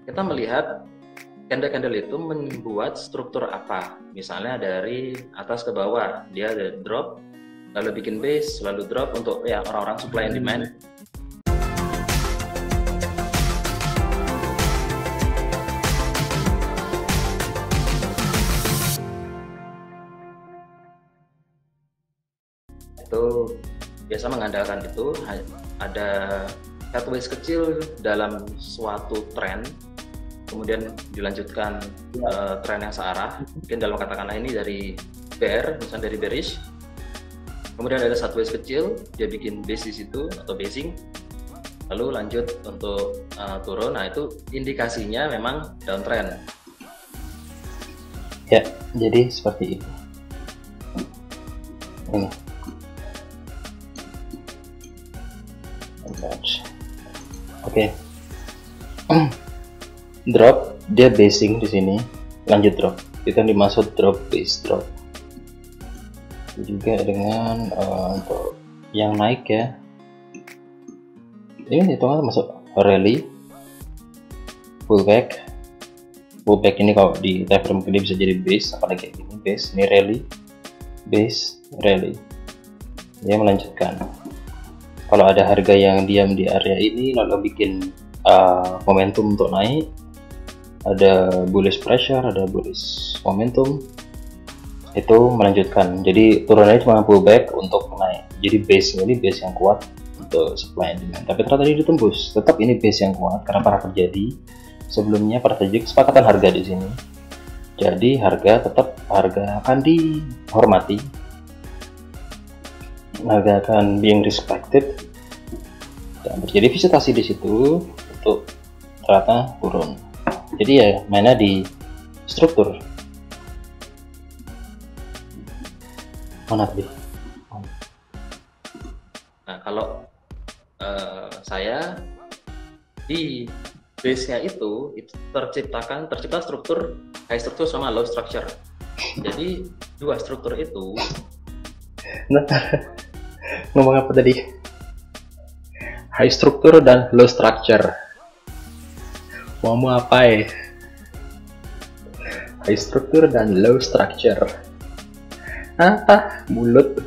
kita melihat candle-candle itu membuat struktur apa. Misalnya dari atas ke bawah, dia ada drop, lalu bikin base, lalu drop untuk ya orang-orang supply and demand. Itu biasa mengandalkan itu ada sideways kecil dalam suatu tren, kemudian dilanjutkan tren yang searah, mungkin dalam katakanlah ini dari bear, misalnya dari bearish, kemudian ada sideways kecil, dia bikin base di situ atau basing, lalu lanjut untuk turun. Nah, itu indikasinya memang downtrend. Ya, jadi seperti ini. Ini. Oke. Drop, dia basing di sini, lanjut drop. Itu yang dimaksud drop base drop. Juga dengan untuk yang naik ya. Ini hitungan masuk rally, pullback. Pullback ini kalau di time frame ini bisa jadi base, apalagi kayak gini base. Ini rally, base, rally. Dia melanjutkan. Kalau ada harga yang diam di area ini lalu bikin momentum untuk naik, ada bullish pressure, ada bullish momentum, itu melanjutkan. Jadi turunnya cuma pullback untuk naik. Jadi base ini base yang kuat untuk supply and demand. Tapi ternyata tadi ditembus. Tetap ini base yang kuat karena pernah terjadi sebelumnya pada terjadi kesepakatan harga di sini. Jadi harga akan dihormati. Harga akan being respected dan terjadi visitasi di situ untuk ternyata turun. Jadi ya mainnya di struktur. Mana tadi? Nah, kalau saya di base-nya itu tercipta struktur high structure sama low structure. Jadi dua struktur itu. Nah, ngomong apa tadi? High structure dan low structure. Mau apa ya? High structure dan low structure. Apa? Mulut.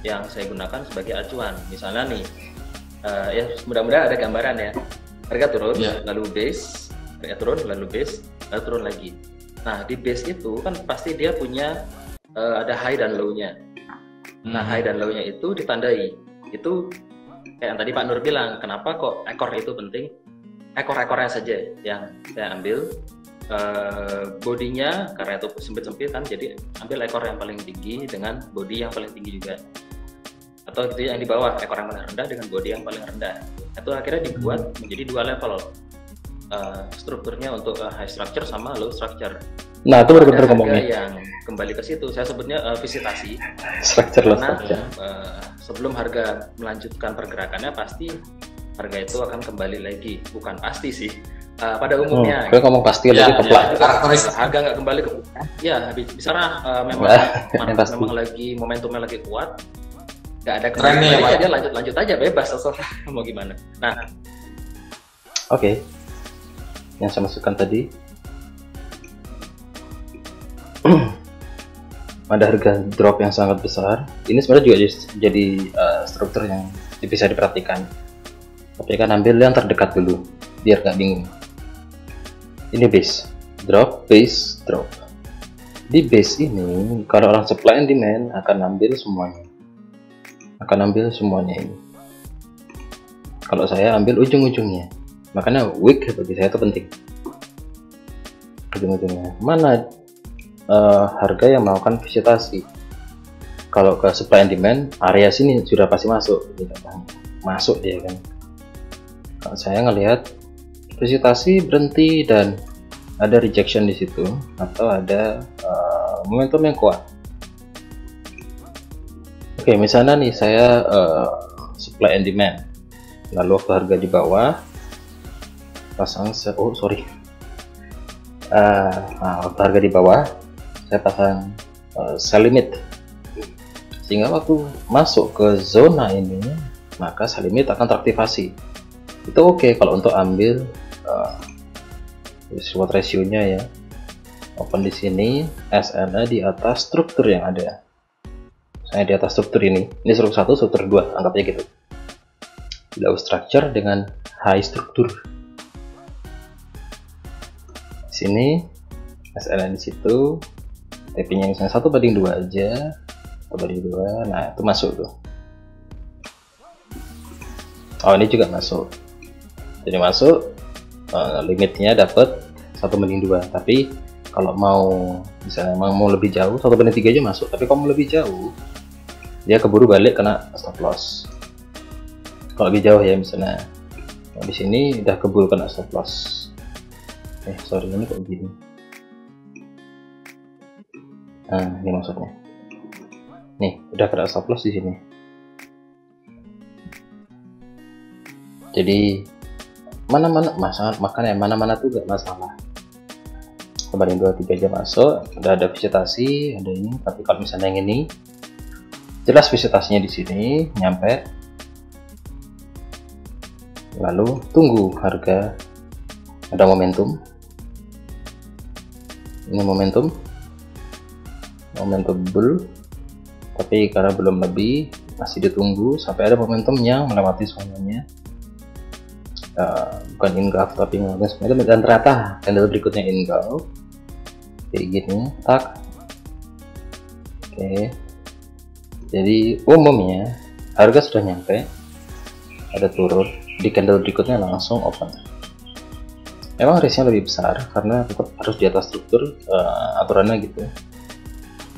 Yang saya gunakan sebagai acuan. Misalnya nih, ya mudah-mudahan ada gambaran ya. Harga turun, lalu base, harga turun, lalu base, lalu turun lagi. Nah, di base itu kan pasti dia punya ada high dan low-nya. Nah, high dan low-nya itu ditandai. Itu kayak yang tadi Pak Nur bilang, kenapa kok ekor itu penting? Ekor-ekornya saja yang saya ambil. Bodinya karena itu sempit-sempit kan, jadi ambil ekor yang paling tinggi dengan body yang paling tinggi juga. Atau gitu yang di bawah, ekor yang paling rendah dengan body yang paling rendah. Itu akhirnya dibuat menjadi dua level strukturnya untuk high structure sama low structure. Nah, itu benar-benar ngomongnya yang kembali ke situ, saya sebutnya visitasi. Structure low structure. Sebelum harga melanjutkan pergerakannya, pasti harga itu akan kembali lagi. Bukan pasti sih, pada umumnya. Gue ngomong pasti lagi keplak. Karakteristik harga nggak kembali ke, ya bisa memang lagi momentumnya lagi kuat, nggak ada kembali, dia lanjut aja bebas, terserah mau gimana. Nah, oke. Yang saya masukkan tadi ada harga drop yang sangat besar. Ini sebenarnya juga jadi struktur yang bisa diperhatikan. Tapi kan ambil yang terdekat dulu biar nggak bingung. Ini base, drop, base, drop. Di base ini kalau orang supply and demand akan ambil semuanya. Ini. Kalau saya ambil ujung-ujungnya. Makanya wick bagi saya itu penting. Ujung-ujungnya. Mana harga yang melakukan visitasi? Kalau ke supply and demand, area sini sudah pasti masuk dia kan. Kalau saya ngelihat visitasi berhenti dan ada rejection di situ atau ada momentum yang kuat. Oke, misalnya nih saya supply and demand, lalu waktu harga di bawah pasang waktu harga di bawah saya pasang sell limit, sehingga waktu masuk ke zona ini maka sell limit akan teraktivasi. Itu oke kalau untuk ambil reward ratio-nya ya. Open di sini, SLA di atas struktur yang ada. Saya di atas struktur ini struktur 1, struktur 2, anggapnya gitu. Low structure dengan high struktur. Di sini SLA di situ, TP-nya misalnya 1/2 aja, 1/2. Nah, itu masuk tuh. Oh, ini juga masuk. Jadi masuk, limitnya dapat 1/2. Tapi kalau mau misalnya mau lebih jauh 1/3 aja masuk. Tapi kalau mau lebih jauh, dia keburu balik kena stop loss. Kalau lebih jauh ya, misalnya di sini udah keburu kena stop loss. Sorry, ini kok begini. Nah, ini maksudnya. Nih, udah kena stop loss di sini. Jadi mana-mana masalah, makanya mana-mana tuh gak masalah. 1/2, 3 aja masuk. Udah ada vegetasi, ada ini. Tapi kalau misalnya yang ini jelas vegetasinya di sini nyampe, lalu tunggu harga ada momentum. Ini momentum bull, tapi karena belum lebih, masih ditunggu sampai ada momentum yang melewati semuanya. Bukan engulf tapi melewati semuanya, dan ternyata candle berikutnya engulf kayak gini, tak. Oke, jadi umumnya harga sudah nyampe, ada turun, di candle berikutnya langsung open. Memang risknya lebih besar karena tetap harus di atas struktur, aturannya gitu.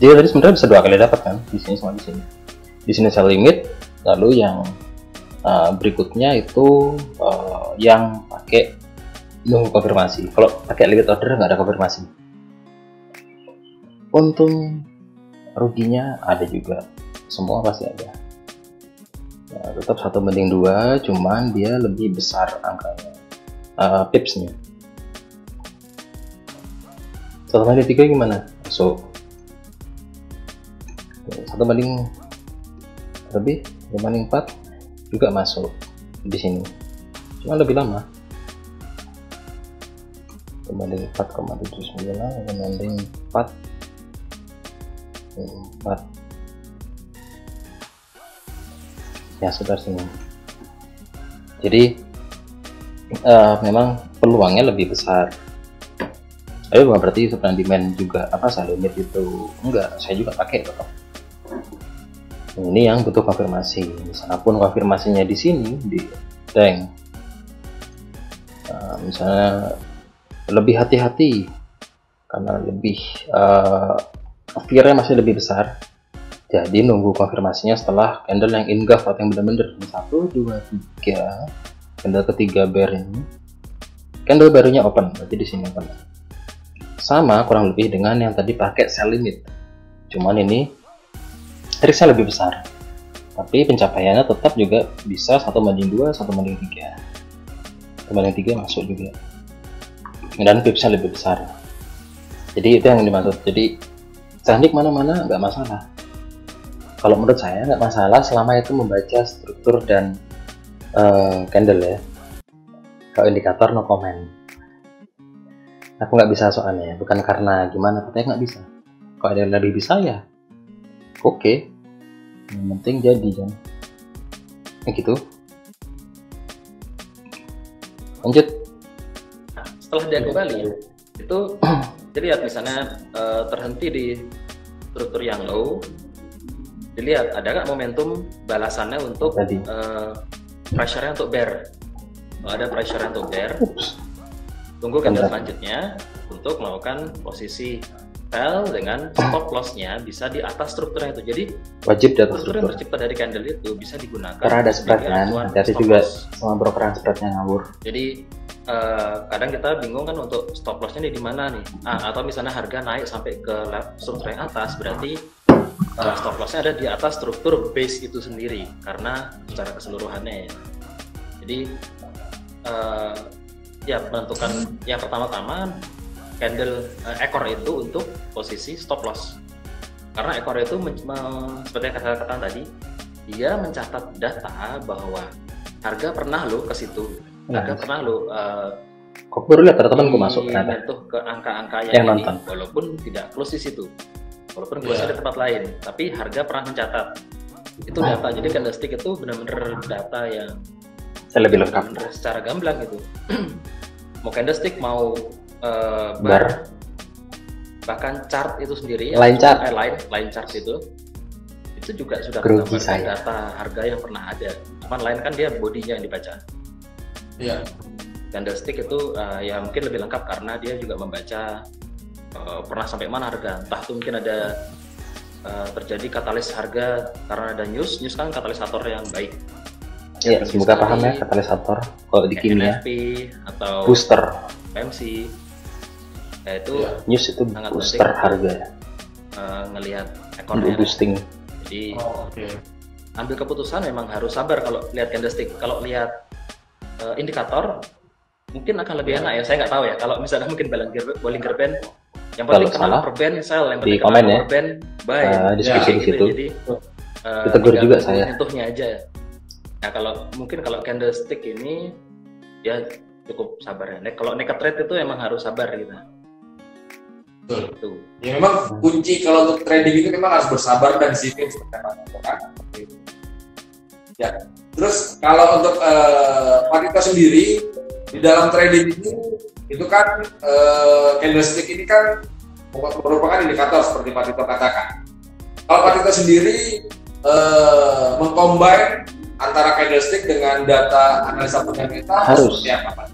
Jadi tadi sebenarnya bisa 2 kali dapat kan, di sini sama di sini. Di sini sell limit, lalu yang berikutnya itu yang pakai nunggu konfirmasi. Kalau pakai limit order nggak ada konfirmasi. Untung ruginya ada juga, semua pasti ada. Nah, tetap 1/2, cuman dia lebih besar angkanya, pipsnya. 1/3 gimana? So 1/4 juga masuk di sini, cuma lebih lama. 4,79 membanding 4 ya sekitar sini. Jadi memang peluangnya lebih besar. Tapi bukan berarti supply demand juga sell limit itu enggak, saya juga pakai tetap. Ini yang butuh konfirmasi. Misalnya pun konfirmasinya di sini di tank, misalnya lebih hati-hati karena lebih fear-nya masih lebih besar. Jadi nunggu konfirmasinya setelah candle yang engulf atau yang benar-benar 1, 2, 3, candle ketiga bear ini, candle barunya open, berarti di sini open. Sama kurang lebih dengan yang tadi pakai sell limit, cuman ini risknya lebih besar, tapi pencapaiannya tetap juga bisa 1/2, 1/3. 1/3 masuk juga, dan pipsnya lebih besar. Jadi itu yang dimaksud. Jadi teknik mana-mana nggak masalah. Kalau menurut saya nggak masalah selama itu membaca struktur dan candle ya. Kalau indikator no comment. Aku nggak bisa soalnya, bukan karena gimana, katanya nggak bisa. Kalau ada yang lebih bisa ya oke. Yang penting jadi kan. Gitu. Lanjut. Setelah dia kembali itu dilihat misalnya terhenti di struktur yang low, dilihat ada nggak momentum balasannya untuk pressure-nya untuk bear. Kalau ada pressure untuk bear, tunggu candle selanjutnya untuk melakukan posisi sell dengan stop loss-nya bisa di atas strukturnya itu. Jadi wajib di atas struktur yang tercipta dari candle itu bisa digunakan karena ada spread kan, jadi juga sama brokeran spreadnya ngawur. Jadi kadang kita bingung kan untuk stop loss-nya di mana nih, atau misalnya harga naik sampai ke struktur yang atas, berarti stop loss-nya ada di atas struktur base itu sendiri karena secara keseluruhannya ya. Jadi ya menentukan yang pertama-tama candle ekor itu untuk posisi stop loss, karena ekor itu seperti yang kata tadi, dia mencatat data bahwa harga pernah lo ke situ, harga pernah lo Kok baru lihat ada temanku masuk ternyata. Menyentuh ke angka-angka Yang ini, nonton. walaupun tidak close di situ. Walaupun close di tempat lain, tapi harga pernah mencatat. Itu data. Jadi candlestick itu benar-benar data yang Saya lebih lengkap. benar-benar secara gamblang gitu. Mau candlestick, mau Bar. bahkan chart itu sendiri Line chart. line chart itu juga sudah Grogi menggambarkan saya. data harga yang pernah ada. Cuman line kan dia bodinya yang dibaca. Iya. Candlestick itu ya mungkin lebih lengkap karena dia juga membaca pernah sampai mana harga. Entah itu mungkin ada terjadi katalis harga karena ada news kan katalisator yang baik. Iya, semoga paham ya katalisator. Kalau di kimia, NFP atau booster. PMC, ya itu News itu sangat booster penting harga ya. ngelihat Untuk ekornya. boosting. Jadi Oke. ambil keputusan memang harus sabar kalau lihat candlestick. Kalau lihat indikator mungkin akan lebih enak ya. Saya nggak tahu ya. Kalau misalnya mungkin Bollinger Band, yang penting Kalau kenal salah, per band sell, yang di penting komen kenal ya. per band buy. Diskusi Ya, di situ. Jadi Ditegur tinggal juga saya. Nyentuhnya aja. Nah kalau candlestick ini ya cukup sabar ya. Kalau naked trade itu emang harus sabar gitu. Betul. Itu. Ya memang kunci kalau untuk trading itu memang harus bersabar dan disiplin seperti apa kan. Ya. Terus kalau untuk Patito sendiri di dalam trading itu kan candlestick ini kan merupakan indikator seperti Patito katakan. Kalau Patito sendiri mengcombine antara candlestick dengan data analisa fundamental Harus. seperti apa, Pak?